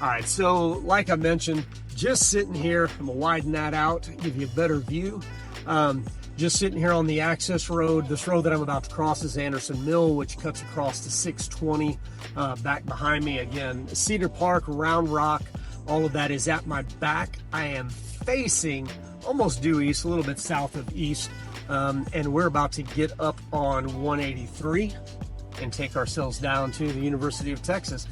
All right, so like I mentioned, just sitting here, I'm gonna widen that out to give you a better view. Just sitting here on the access road. This road that I'm about to cross is Anderson Mill, which cuts across to 620 back behind me. Again, Cedar Park, Round Rock, all of that is at my back. I am facing almost due east, a little bit south of east, and we're about to get up on 183 and take ourselves down to the University of Texas.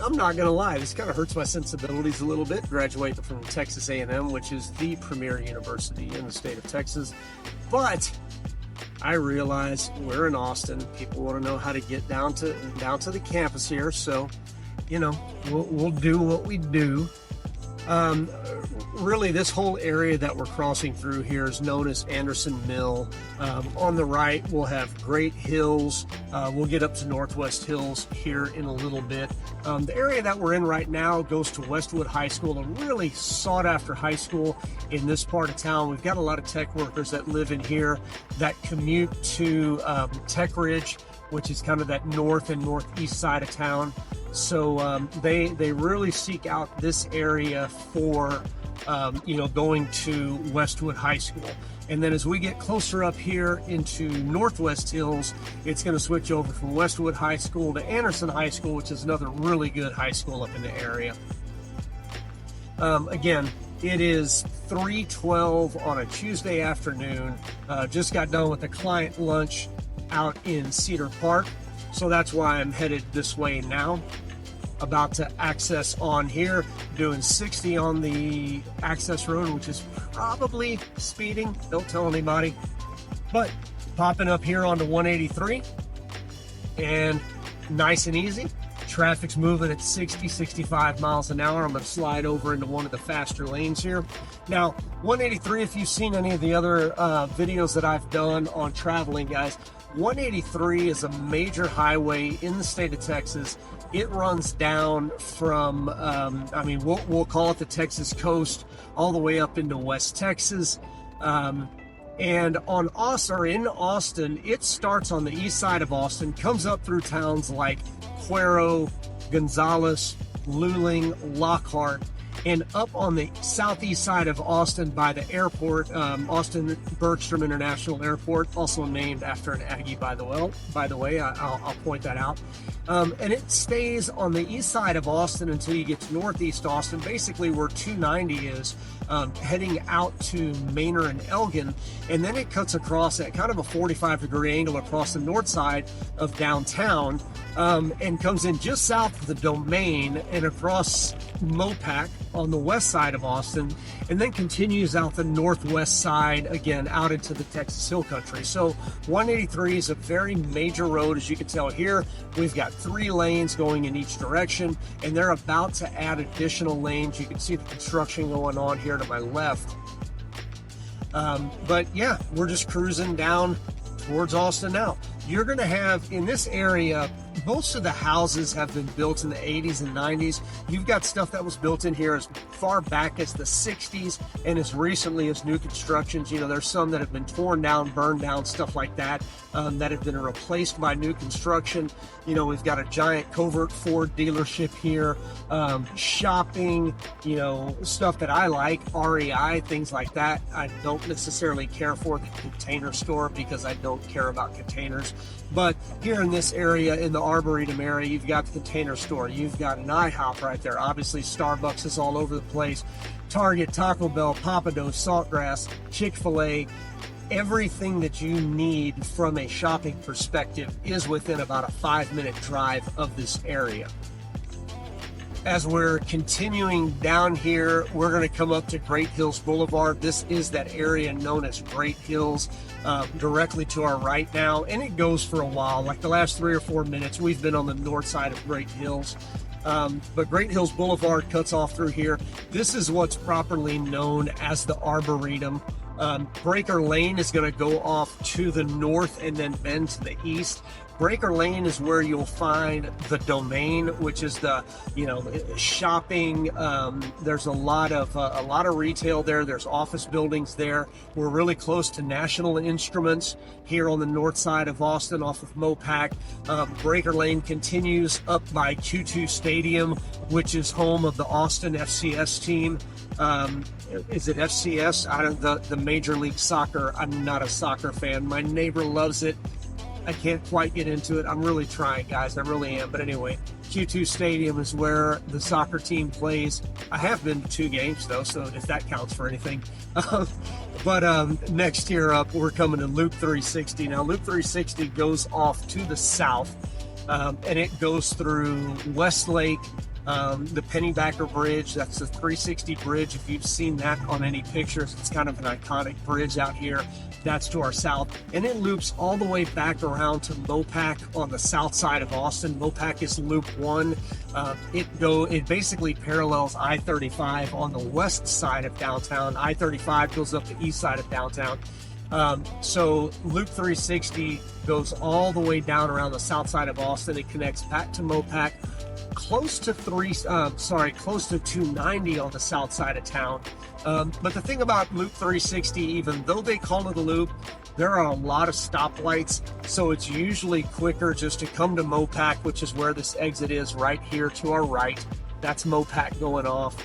I'm not gonna lie, this kind of hurts my sensibilities a little bit, graduating from Texas A&M, which is the premier university in the state of Texas. But I realize we're in Austin. People want to know how to get down to the campus here, so you know, we'll do what we do. Really, this whole area that we're crossing through here is known as Anderson Mill. On the right, we'll have Great Hills. We'll get up to Northwest Hills here in a little bit. The area that we're in right now goes to Westwood High School, a really sought-after high school in this part of town. We've got a lot of tech workers that live in here that commute to Tech Ridge, which is kind of that north and northeast side of town. So they really seek out this area for going to Westwood High School. And then as we get closer up here into Northwest Hills, it's going to switch over from Westwood High School to Anderson High School, which is another really good high school up in the area. Again, it is 3:12 on a Tuesday afternoon. Just got done with the client lunch out in Cedar Park, so that's why I'm headed this way now. About to access on here, doing 60 on the access road, which is probably speeding, don't tell anybody, but popping up here onto 183 and nice and easy. Traffic's moving at 65 miles an hour. I'm going to slide over into one of the faster lanes here. Now, 183, if you've seen any of the other videos that I've done on traveling, guys, 183 is a major highway in the state of Texas. It runs down from, we'll call it the Texas coast, all the way up into West Texas. And in Austin, it starts on the east side of Austin, comes up through towns like Cuero, Gonzales, Luling, Lockhart, and up on the southeast side of Austin by the airport, Austin Bergstrom International Airport, also named after an Aggie, by the way, I'll point that out. And it stays on the east side of Austin until you get to northeast Austin, basically where 290 is, heading out to Manor and Elgin, and then it cuts across at kind of a 45-degree angle across the north side of downtown, and comes in just south of the Domain and across Mopac on the west side of Austin, and then continues out the northwest side again out into the Texas Hill Country. So 183 is a very major road. As you can tell here, we've got 3 lanes going in each direction, and they're about to add additional lanes. You can see the construction going on here to my left. But yeah, we're just cruising down towards Austin now. You're going to have in this area, most of the houses have been built in the 80s and 90s. You've got stuff that was built in here as far back as the 60s and as recently as new constructions. You know, there's some that have been torn down, burned down, stuff like that, that have been replaced by new construction. You know, we've got a giant Covert Ford dealership here, shopping, you know, stuff that I like, REI, things like that. I don't necessarily care for the Container Store because I don't care about containers. But here in this area, in the Arboretum area, you've got the Container Store. You've got an IHOP right there. Obviously, Starbucks is all over the place. Target, Taco Bell, Pappadeaux, Saltgrass, Chick-fil-A. Everything that you need from a shopping perspective is within about a 5-minute drive of this area. As we're continuing down here, we're going to come up to Great Hills Boulevard. This is that area known as Great Hills, directly to our right now, and it goes for a while. Like the last 3 or 4 minutes, we've been on the north side of Great Hills. But Great Hills Boulevard cuts off through here. This is what's properly known as the Arboretum. Breaker Lane is going to go off to the north and then bend to the east. Breaker Lane is where you'll find the Domain, which is the, shopping. There's a lot of retail there. There's office buildings there. We're really close to National Instruments here on the north side of Austin, off of Mopac. Breaker Lane continues up by Q2 Stadium, which is home of the Austin FCS team. Is it FCS? The Major League Soccer. I'm not a soccer fan. My neighbor loves it. I can't quite get into it. I'm really trying, guys. I really am. But anyway, Q2 Stadium is where the soccer team plays. I have been to 2 games, though, so if that counts for anything. But next year up, we're coming to Loop 360. Now, Loop 360 goes off to the south, and it goes through Westlake, the Pennybacker Bridge. That's the 360 bridge. If you've seen that on any pictures, it's kind of an iconic bridge out here. That's to our south, and it loops all the way back around to Mopac on the south side of Austin. Mopac is Loop 1. It basically parallels I-35 on the west side of downtown. I-35 goes up the east side of downtown. So Loop 360 goes all the way down around the south side of Austin. It connects back to Mopac, close to 290 on the south side of town. But the thing about Loop 360, even though they call it a loop, there are a lot of stoplights, so it's usually quicker just to come to Mopac, which is where this exit is right here to our right. That's Mopac going off.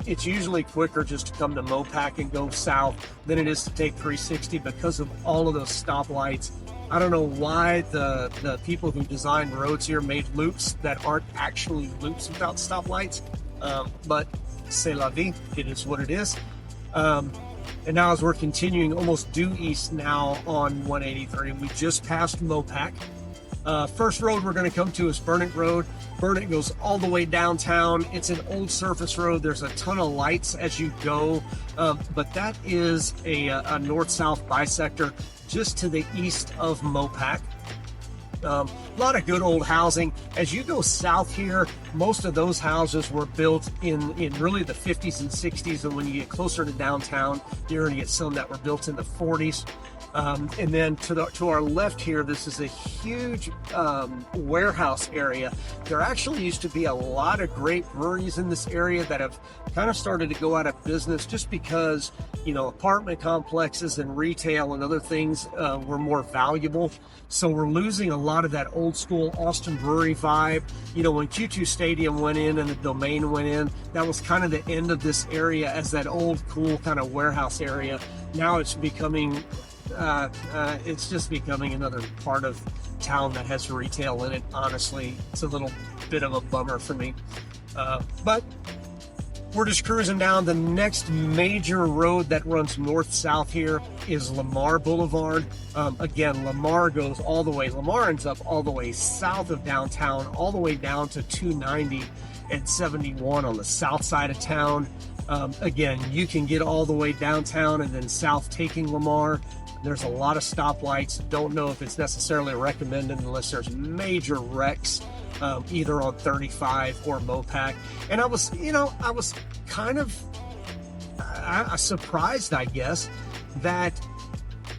It's usually quicker just to come to Mopac and go south than it is to take 360 because of all of those stoplights. I don't know why the people who designed roads here made loops that aren't actually loops without stoplights, but c'est la vie, it is what it is. And now as we're continuing almost due east now on 183, we just passed Mopac. First road we're going to come to is Burnett Road. Burnett goes all the way downtown. It's an old surface road. There's a ton of lights as you go, but that is a north-south bisector just to the east of Mopac. A lot of good old housing. As you go south here, most of those houses were built in really the 50s and 60s, and when you get closer to downtown, you're going to get some that were built in the 40s. And then to our left here, this is a huge warehouse area. There actually used to be a lot of great breweries in this area that have kind of started to go out of business just because, apartment complexes and retail and other things were more valuable. So we're losing a lot of that old school Austin brewery vibe. When Q2 Stadium went in and the Domain went in, that was kind of the end of this area as that old cool kind of warehouse area. Now it's becoming it's just becoming another part of town that has retail in it. Honestly, it's a little bit of a bummer for me. But we're just cruising down. The next major road that runs north-south here is Lamar Boulevard. Again, Lamar ends up all the way south of downtown, all the way down to 290 and 71 on the south side of town. Again, you can get all the way downtown and then south taking Lamar. There's a lot of stoplights. Don't know if it's necessarily recommended unless there's major wrecks, either on 35 or Mopac. And I was kind of surprised, I guess, that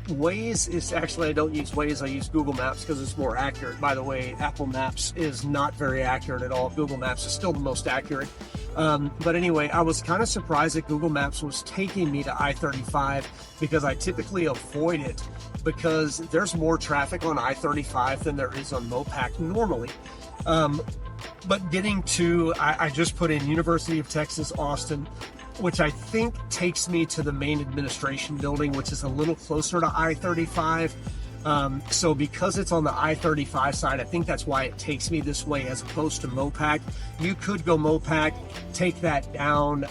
Waze is actually, I don't use Waze, I use Google Maps because it's more accurate. By the way, Apple Maps is not very accurate at all. Google Maps is still the most accurate. But anyway, I was kind of surprised that Google Maps was taking me to I-35 because I typically avoid it because there's more traffic on I-35 than there is on Mopac normally. But getting to, I just put in University of Texas, Austin, which I think takes me to the main administration building, which is a little closer to I-35. So because it's on the I-35 side, I think that's why it takes me this way as opposed to Mopac. You could go Mopac, take that down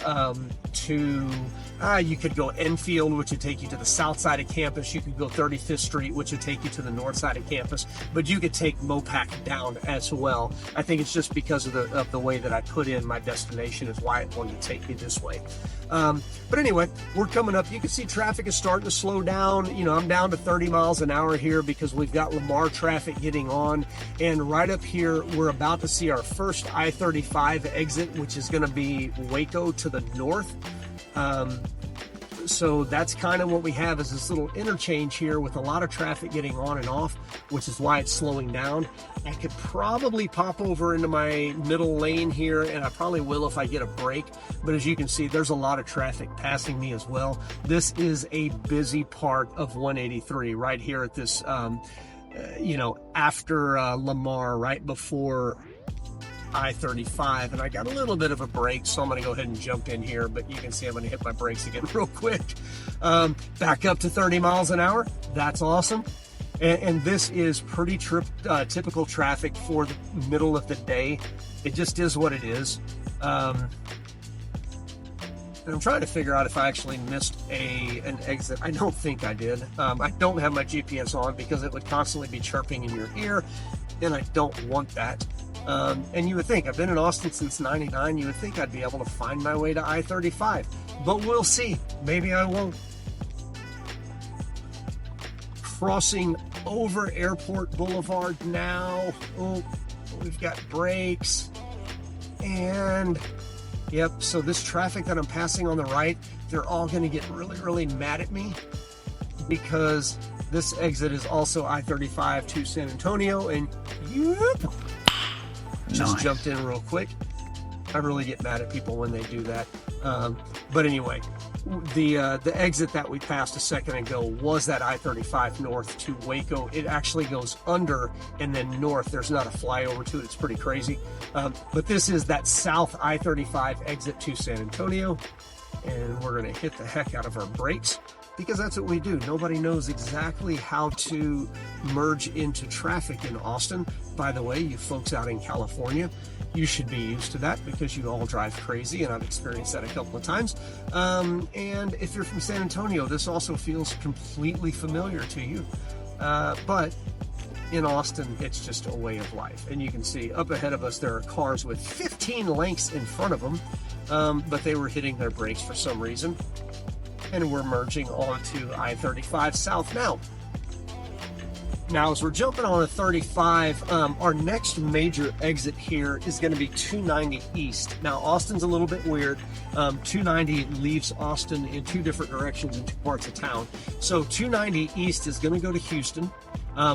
you could go Enfield, which would take you to the south side of campus. You could go 35th Street, which would take you to the north side of campus. But you could take Mopac down as well. I think it's just because of the way that I put in my destination is why it wanted to take me this way. But anyway, we're coming up. You can see traffic is starting to slow down. I'm down to 30 miles an hour here because we've got Lamar traffic getting on. And right up here, we're about to see our first I-35 exit, which is going to be Waco to the north. So that's kind of what we have, is this little interchange here with a lot of traffic getting on and off, which is why it's slowing down. I could probably pop over into my middle lane here, and I probably will if I get a break. But as you can see, there's a lot of traffic passing me as well. This is a busy part of 183 right here at this, you know, after Lamar, right before I-35, and I got a little bit of a break, so I'm going to go ahead and jump in here, but you can see I'm going to hit my brakes again real quick. Back up to 30 miles an hour. That's awesome. And this is pretty typical traffic for the middle of the day. It just is what it is. And I'm trying to figure out if I actually missed an exit. I don't think I did. I don't have my GPS on because it would constantly be chirping in your ear, and I don't want that. And you would think, I've been in Austin since '99, you would think I'd be able to find my way to I-35, but we'll see. Maybe I won't. Crossing over Airport Boulevard now. Oh, we've got brakes. And, yep, so this traffic that I'm passing on the right, they're all going to get really, really mad at me because this exit is also I-35 to San Antonio, and yep. Just jumped in real quick. I really get mad at people when they do that. But anyway, the exit that we passed a second ago was that I-35 north to Waco. It actually goes under and then north. There's not a flyover to it. It's pretty crazy. But this is that south I-35 exit to San Antonio. And we're going to hit the heck out of our brakes, because that's what we do. Nobody knows exactly how to merge into traffic in Austin. By the way, you folks out in California, you should be used to that because you all drive crazy, and I've experienced that a couple of times. And if you're from San Antonio, this also feels completely familiar to you. But in Austin, it's just a way of life. And you can see up ahead of us, there are cars with 15 lengths in front of them, but they were hitting their brakes for some reason. And we're merging onto I-35 South now. Now, as we're jumping on a 35, our next major exit here is going to be 290 East. Now, Austin's a little bit weird. 290 leaves Austin in two different directions in two parts of town. So 290 East is going to go to Houston.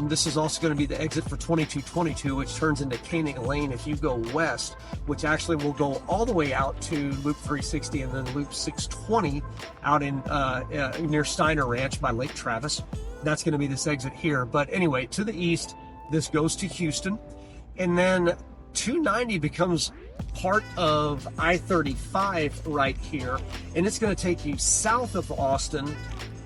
This is also going to be the exit for 2222, which turns into Koenig Lane if you go west, which actually will go all the way out to Loop 360 and then Loop 620 out in near Steiner Ranch by Lake Travis. That's going to be this exit here. But anyway, to the east, this goes to Houston. And then 290 becomes part of I-35 right here. And it's going to take you south of Austin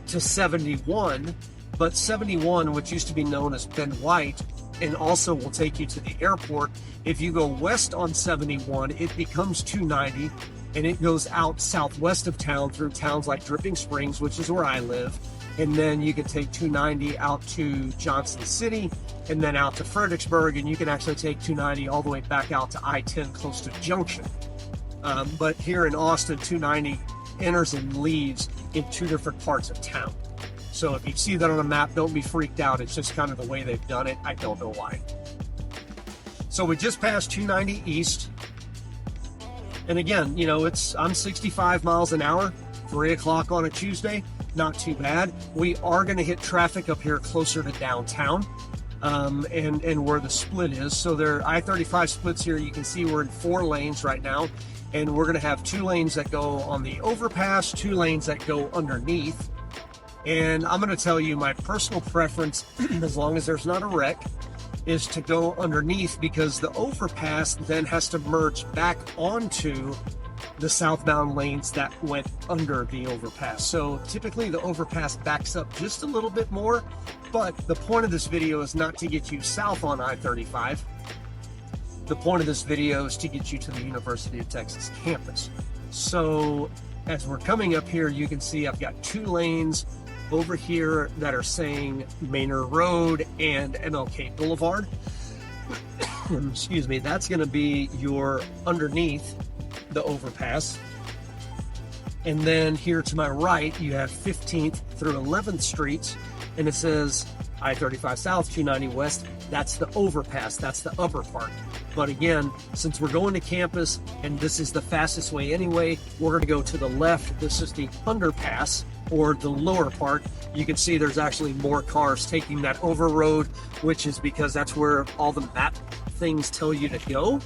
to 71. But 71, which used to be known as Ben White, and also will take you to the airport. If you go west on 71, it becomes 290, and it goes out southwest of town through towns like Dripping Springs, which is where I live. And then you can take 290 out to Johnson City, and then out to Fredericksburg, and you can actually take 290 all the way back out to I-10 close to Junction. But here in Austin, 290 enters and leaves in two different parts of town. So if you see that on a map, don't be freaked out. It's just kind of the way they've done it. I don't know why. So we just passed 290 East. And again, you know, I'm 65 miles an hour, 3 o'clock on a Tuesday. Not too bad. We are going to hit traffic up here closer to downtown and where the split is. So there are I-35 splits here. You can see we're in 4 lanes right now. And we're going to have 2 lanes that go on the overpass, 2 lanes that go underneath. And I'm going to tell you my personal preference, as long as there's not a wreck, is to go underneath, because the overpass then has to merge back onto the southbound lanes that went under the overpass. So typically the overpass backs up just a little bit more, but the point of this video is not to get you south on I-35. The point of this video is to get you to the University of Texas campus. So as we're coming up here, you can see I've got 2 lanes over here that are saying Manor Road and MLK Boulevard. Excuse me, that's going to be your underneath the overpass. And then here to my right, you have 15th through 11th Streets, and it says I-35 South, 290 West. That's the overpass, that's the upper part. But again, since we're going to campus and this is the fastest way anyway, we're going to go to the left. This is the underpass, or the lower part. You can see there's actually more cars taking that over road, which is because that's where all the map things tell you to go.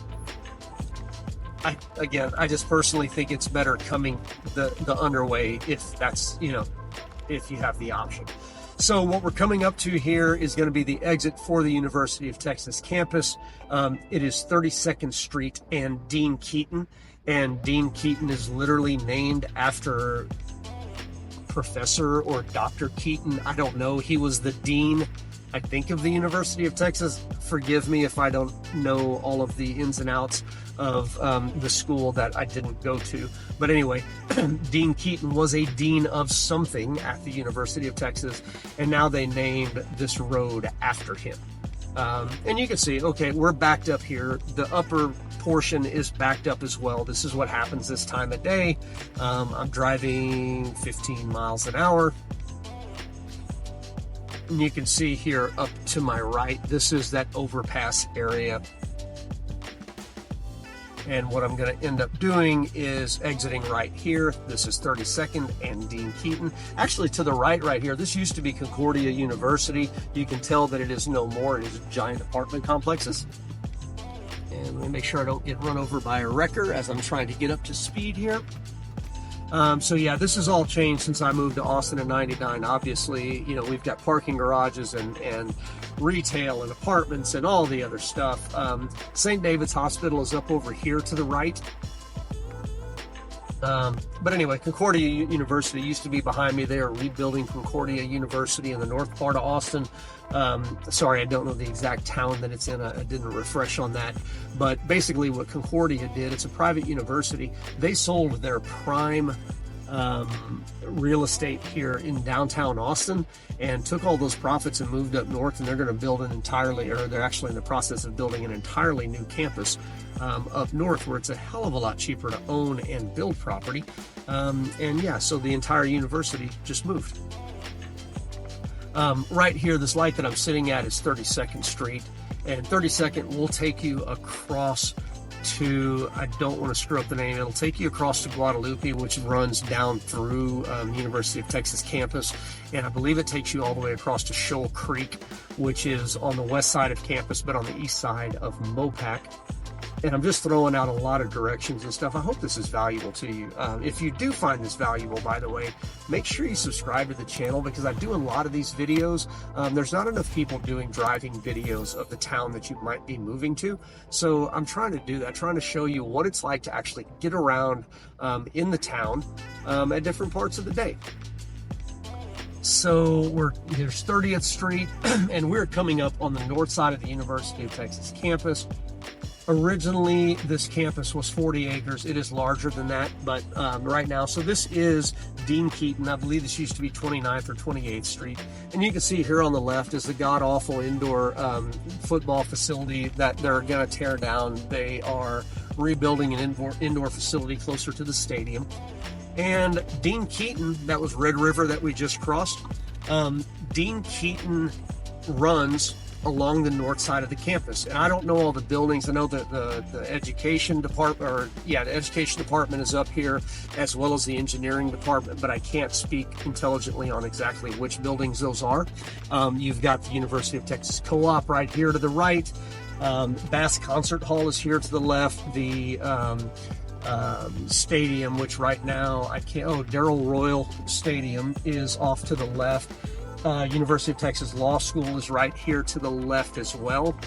I just personally think it's better coming the underway, if that's, if you have the option. So what we're coming up to here is going to be the exit for the University of Texas campus. It is 32nd Street and Dean Keaton. And Dean Keaton is literally named after Professor or Dr. Keaton. I don't know. He was the dean, I think, of the University of Texas. Forgive me if I don't know all of the ins and outs of the school that I didn't go to. But anyway, Dean Keaton was a dean of something at the University of Texas, and now they named this road after him. And you can see, okay, we're backed up here. The upper portion is backed up as well. This is what happens this time of day. I'm driving 15 miles an hour. And you can see here up to my right, this is that overpass area. And what I'm going to end up doing is exiting right here. This is 32nd and Dean Keaton. Actually, to the right here, this used to be Concordia University. You can tell that it is no more. It is giant apartment complexes. And let me make sure I don't get run over by a wrecker as I'm trying to get up to speed here. So yeah, this has all changed since I moved to Austin in '99. Obviously, we've got parking garages and retail and apartments and all the other stuff. St. David's Hospital is up over here to the right. But anyway, Concordia University used to be behind me. They are rebuilding Concordia University in the north part of Austin. Sorry, I don't know the exact town that it's in. I didn't refresh on that. But basically what Concordia did, it's a private university. They sold their prime real estate here in downtown Austin and took all those profits and moved up north, and they're going to build they're actually in the process of building an entirely new campus up north, where it's a hell of a lot cheaper to own and build property. And yeah, so the entire university just moved. Right here, this light that I'm sitting at is 32nd Street, and 32nd will take you across to, I don't want to screw up the name, it'll take you across to Guadalupe, which runs down through the University of Texas campus, and I believe it takes you all the way across to Shoal Creek, which is on the west side of campus, but on the east side of Mopac. And I'm just throwing out a lot of directions and stuff. I hope this is valuable to you. If you do find this valuable, by the way, make sure you subscribe to the channel, because I do a lot of these videos. There's not enough people doing driving videos of the town that you might be moving to. So I'm trying to do that, trying to show you what it's like to actually get around in the town at different parts of the day. So here's 30th Street, and we're coming up on the north side of the University of Texas campus. Originally, this campus was 40 acres. It is larger than that, but right now, so this is Dean Keaton. I believe this used to be 29th or 28th Street. And you can see here on the left is the god-awful indoor football facility that they're going to tear down. They are rebuilding an indoor facility closer to the stadium. And Dean Keaton, that was Red River that we just crossed. Dean Keaton runs along the north side of the campus, and I don't know all the buildings. I know that the education department, the education department is up here, as well as the engineering department, but I can't speak intelligently on exactly which buildings those are. You've got the University of Texas Co-op right here to the right. Bass Concert Hall is here to the left. The stadium, which right now Darrell Royal Stadium is off to the left. University of Texas Law School is right here to the left as well.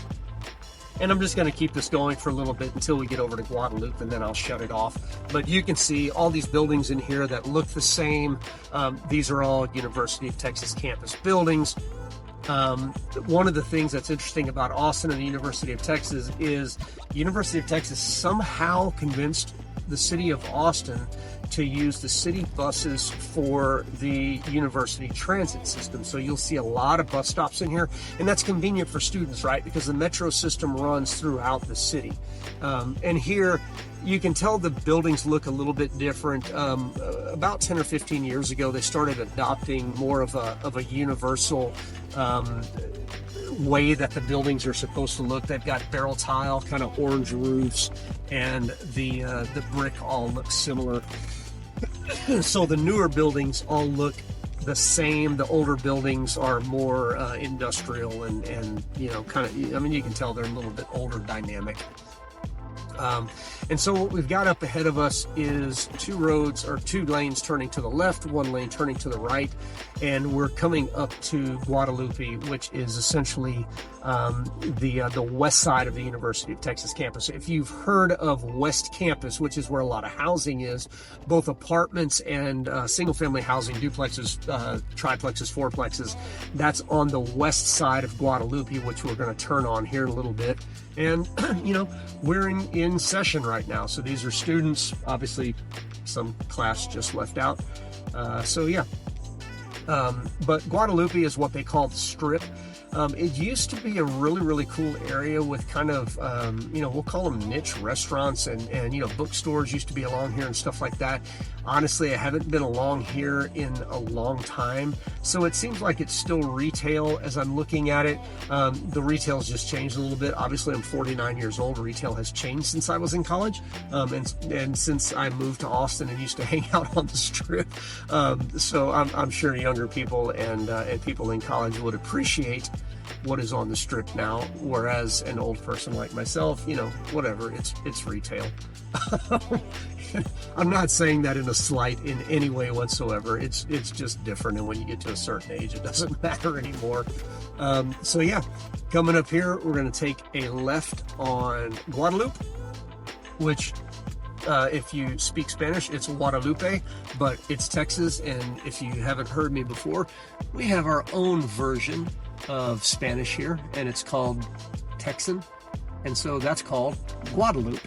And I'm just going to keep this going for a little bit until we get over to Guadalupe, and then I'll shut it off. But you can see all these buildings in here that look the same. These are all University of Texas campus buildings. One of the things that's interesting about Austin and the University of Texas is the University of Texas somehow convinced the city of Austin to use the city buses for the university transit system. So you'll see a lot of bus stops in here, and that's convenient for students, right? Because the metro system runs throughout the city. And here you can tell the buildings look a little bit different. About 10 or 15 years ago, they started adopting more of a universal way that the buildings are supposed to look. They've got barrel tile, kind of orange roofs, and the brick all looks similar. So the newer buildings all look the same. The older buildings are more industrial and you know, kind of, I mean, you can tell they're a little bit older dynamic. And so what we've got up ahead of us is two lanes turning to the left, one lane turning to the right, and we're coming up to Guadalupe, which is essentially the west side of the University of Texas campus. If you've heard of West Campus, which is where a lot of housing is, both apartments and single-family housing, duplexes, triplexes, fourplexes, that's on the west side of Guadalupe, which we're going to turn on here in a little bit. And, you know, we're in session right now. So these are students, obviously some class just left out. So yeah. But Guadalupe is what they call the Strip. It used to be a really, really cool area with kind of, you know, we'll call them niche restaurants and, you know, bookstores used to be along here and stuff like that. Honestly, I haven't been along here in a long time. So it seems like it's still retail as I'm looking at it. The retail's just changed a little bit. Obviously, I'm 49 years old. Retail has changed since I was in college. And since I moved to Austin and used to hang out on the Strip. So I'm sure younger people and people in college would appreciate what is on the Strip now, whereas an old person like myself, you know, whatever, it's retail. I'm not saying that in a slight in any way whatsoever. It's just different, and when you get to a certain age, it doesn't matter anymore. So yeah, coming up here, we're going to take a left on Guadalupe, which if you speak Spanish, it's Guadalupe, but it's Texas. And if you haven't heard me before, we have our own version of Spanish here, and it's called Texan. And so that's called Guadalupe.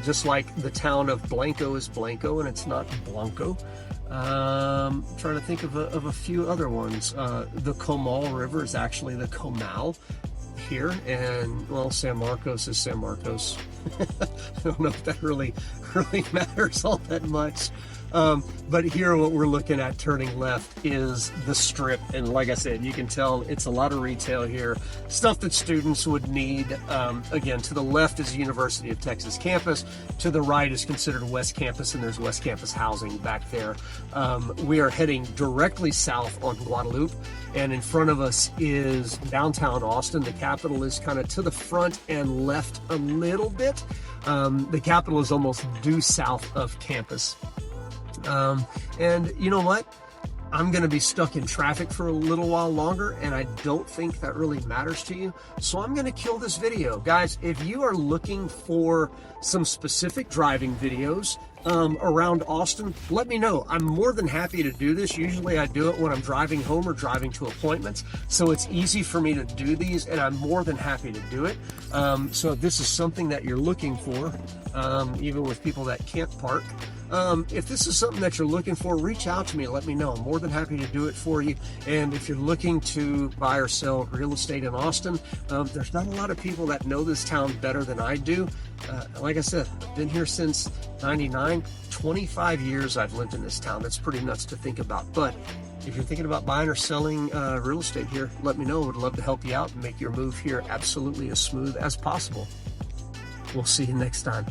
Just like the town of Blanco is Blanco and it's not Blanco. Trying to think of a few other ones. The Comal River is actually the Comal here, and well, San Marcos is San Marcos. I don't know if that really matters all that much. But here what we're looking at turning left is the Strip, and like I said, you can tell it's a lot of retail here, stuff that students would need. Again, to the left is the University of Texas campus, to the right is considered West Campus, and there's West Campus housing back there. We are heading directly south on Guadalupe, and in front of us is downtown Austin. The Capitol is kind of to the front and left a little bit. The Capitol is almost due south of campus. And you know what? I'm going to be stuck in traffic for a little while longer, and I don't think that really matters to you. So I'm going to kill this video. Guys, if you are looking for some specific driving videos around Austin, let me know. I'm more than happy to do this. Usually I do it when I'm driving home or driving to appointments. So it's easy for me to do these, and I'm more than happy to do it. So if this is something that you're looking for, even with people that can't park, if this is something that you're looking for, reach out to me. Let me know. I'm more than happy to do it for you. And if you're looking to buy or sell real estate in Austin, there's not a lot of people that know this town better than I do. Like I said, I've been here since '99. 25 years I've lived in this town. That's pretty nuts to think about. But if you're thinking about buying or selling real estate here, let me know. I would love to help you out and make your move here absolutely as smooth as possible. We'll see you next time.